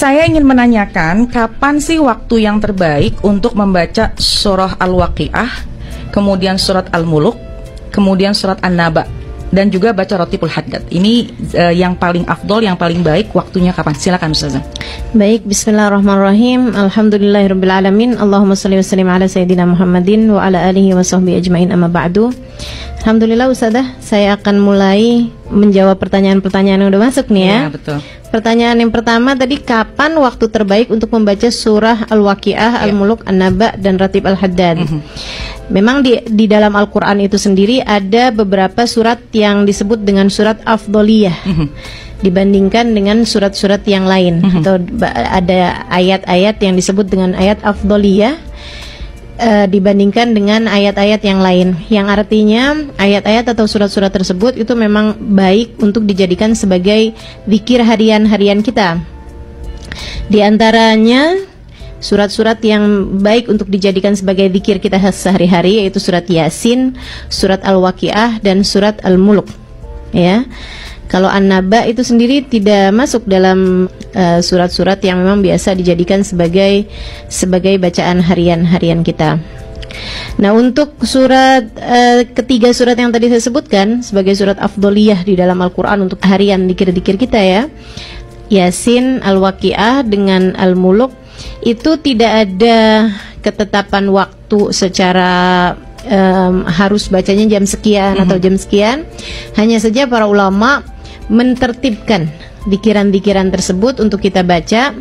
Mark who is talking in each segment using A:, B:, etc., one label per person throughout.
A: Saya ingin menanyakan, kapan sih waktu yang terbaik untuk membaca surah Al-Waqiah, kemudian surat Al-Muluk, kemudian surat An-Naba, dan juga baca Ratibul Haddad? Ini yang paling afdol, yang paling baik waktunya kapan? Silakan Ustazah.
B: Baik, bismillahirrahmanirrahim. Alhamdulillahirrabbilalamin. Allahumma salli wa sallim ala Sayyidina Muhammadin wa ala alihi wa sahbihi ajma'in, amma ba'du. Alhamdulillah Ustazah, saya akan mulai menjawab pertanyaan-pertanyaan yang udah masuk nih ya.
A: Betul.
B: Pertanyaan yang pertama tadi, kapan waktu terbaik untuk membaca surah Al-Waqiah, Al-Muluk, An-Naba, dan Ratib Al-Haddad? Memang di dalam Al-Quran itu sendiri ada beberapa surat yang disebut dengan surat afdoliyah dibandingkan dengan surat-surat yang lain, atau ada ayat-ayat yang disebut dengan ayat afdoliyah dibandingkan dengan ayat-ayat yang lain, yang artinya ayat-ayat atau surat-surat tersebut itu memang baik untuk dijadikan sebagai zikir harian-harian kita. Di antaranya surat-surat yang baik untuk dijadikan sebagai zikir kita sehari-hari yaitu surat Yasin, surat Al-Waqiah, dan surat Al-Muluk. Ya. Kalau An-Naba itu sendiri tidak masuk dalam surat-surat yang memang biasa dijadikan sebagai bacaan harian-harian kita. Nah, untuk surat ketiga surat yang tadi saya sebutkan sebagai surat afdoliyah di dalam Al-Quran untuk harian dikir-dikir kita ya, Yasin, Al-Waqiah, dengan Al-Muluk, itu tidak ada ketetapan waktu secara harus bacanya jam sekian atau jam sekian. Hanya saja para ulama mentertibkan dikiran-dikiran tersebut untuk kita baca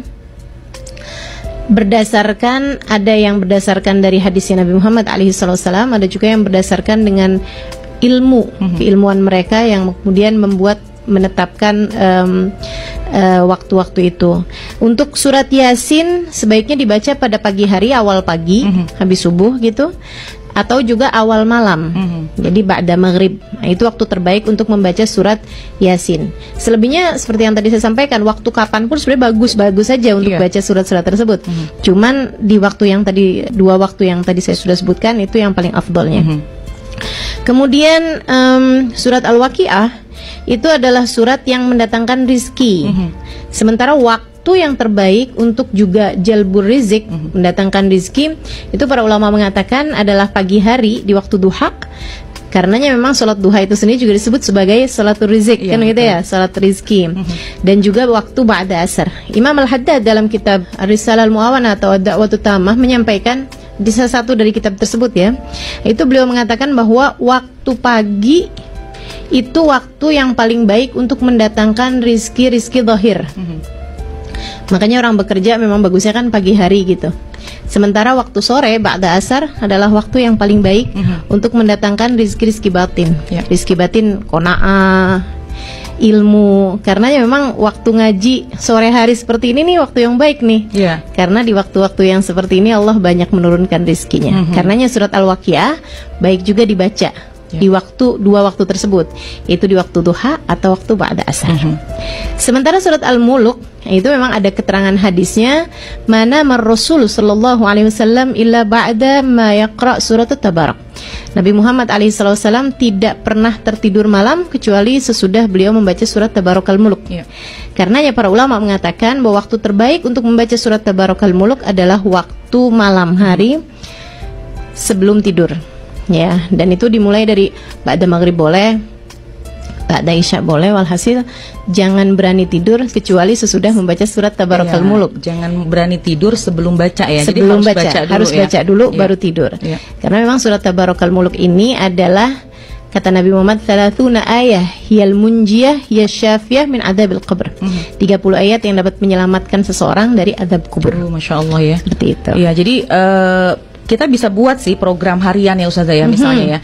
B: berdasarkan, ada yang berdasarkan dari hadisnya Nabi Muhammad alaihissalam, ada juga yang berdasarkan dengan keilmuan mereka yang kemudian menetapkan waktu-waktu itu. Untuk surat Yasin sebaiknya dibaca pada pagi hari, awal pagi, habis subuh gitu, atau juga awal malam. Jadi ba'da maghrib. Nah, itu waktu terbaik untuk membaca surat Yasin. Selebihnya seperti yang tadi saya sampaikan, waktu kapan pun sebenarnya bagus-bagus saja untuk baca surat-surat tersebut. Cuman di waktu yang tadi, dua waktu yang tadi saya sudah sebutkan, itu yang paling afdolnya. Kemudian surat Al-Waqiah itu adalah surat yang mendatangkan rizki. Sementara waktu yang terbaik untuk juga jalbur rizik, mendatangkan rizki, itu para ulama mengatakan adalah pagi hari di waktu duha. Karenanya memang sholat duha itu sendiri juga disebut sebagai sholatul rizik, kan gitu ya, sholat rizki. Dan juga waktu ba'da asar. Imam Al-Haddad dalam kitab Ar-Risalah Al-Mu'awana atau Ad-Da'watut Tammah menyampaikan di salah satu dari kitab tersebut ya, itu beliau mengatakan bahwa waktu pagi itu waktu yang paling baik untuk mendatangkan rizki-rizki zahir. Makanya orang bekerja memang bagusnya kan pagi hari gitu. Sementara waktu sore, ba'da asar, adalah waktu yang paling baik untuk mendatangkan rizki-rizki batin. Rizki batin, qanaah, ilmu. Karena ya memang waktu ngaji sore hari seperti ini nih waktu yang baik nih. Karena di waktu-waktu yang seperti ini Allah banyak menurunkan rizkinya. Karenanya surat Al-Waqiah baik juga dibaca di waktu, dua waktu tersebut, yaitu di waktu duha atau waktu ba'da asar. Sementara surat Al-Muluk itu memang ada keterangan hadisnya, mana Rasul sallallahu alaihi wasallam illa ba'da ma yaqra surat Tabarak. Nabi Muhammad alaihi wasallam tidak pernah tertidur malam kecuali sesudah beliau membaca surat Tabarakal Muluk. Karenanya para ulama mengatakan bahwa waktu terbaik untuk membaca surat Tabarakal Muluk adalah waktu malam hari sebelum tidur. Ya, dan itu dimulai dari ba'da maghrib boleh, ba'da isya boleh, walhasil jangan berani tidur kecuali sesudah membaca surat Tabarakal Muluk.
A: Jangan berani tidur sebelum baca ya.
B: Sebelum
A: jadi
B: harus baca dulu baru tidur. Karena memang surat Tabarakal Muluk ini adalah, kata Nabi Muhammad, 30 ayah hiyal munjiyah yasyafiyah min adabil qabr. 30 ayat yang dapat menyelamatkan seseorang dari azab kubur.
A: Masya Allah ya.
B: Seperti itu.
A: Ya, jadi kita bisa buat sih program harian ya Ustazah ya, misalnya ya,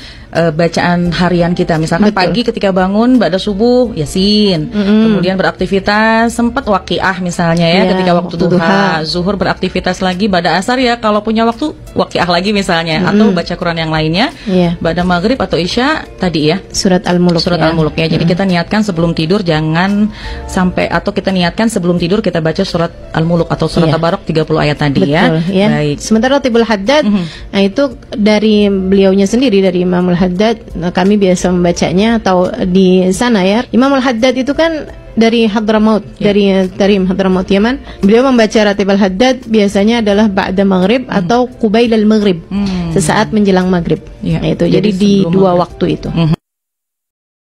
A: bacaan harian kita, misalkan pagi ketika bangun ba'da subuh Yasin, kemudian beraktivitas sempat Waqiah misalnya ya, ketika waktu duha, zuhur beraktivitas lagi, ba'da asar ya kalau punya waktu Waqiah lagi misalnya, atau baca Quran yang lainnya, ba'da maghrib atau isya tadi ya surat Al-Muluk. Al-Muluk ya. Jadi kita niatkan sebelum tidur jangan sampai, atau kita niatkan sebelum tidur kita baca surat Al-Muluk atau surat Tabarak 30 ayat tadi. Baik. Sementara Ratibul Haddad, nah itu dari beliaunya sendiri, dari Imam Al-Haddad, kami biasa membacanya atau di sana ya. Imam Al-Haddad itu kan
B: dari Hadramaut, dari Tarim Hadramaut Yaman. Beliau membaca Ratib al-Haddad biasanya adalah ba'da maghrib atau qubail al-maghrib, sesaat menjelang maghrib. Itu jadi di dua waktu itu.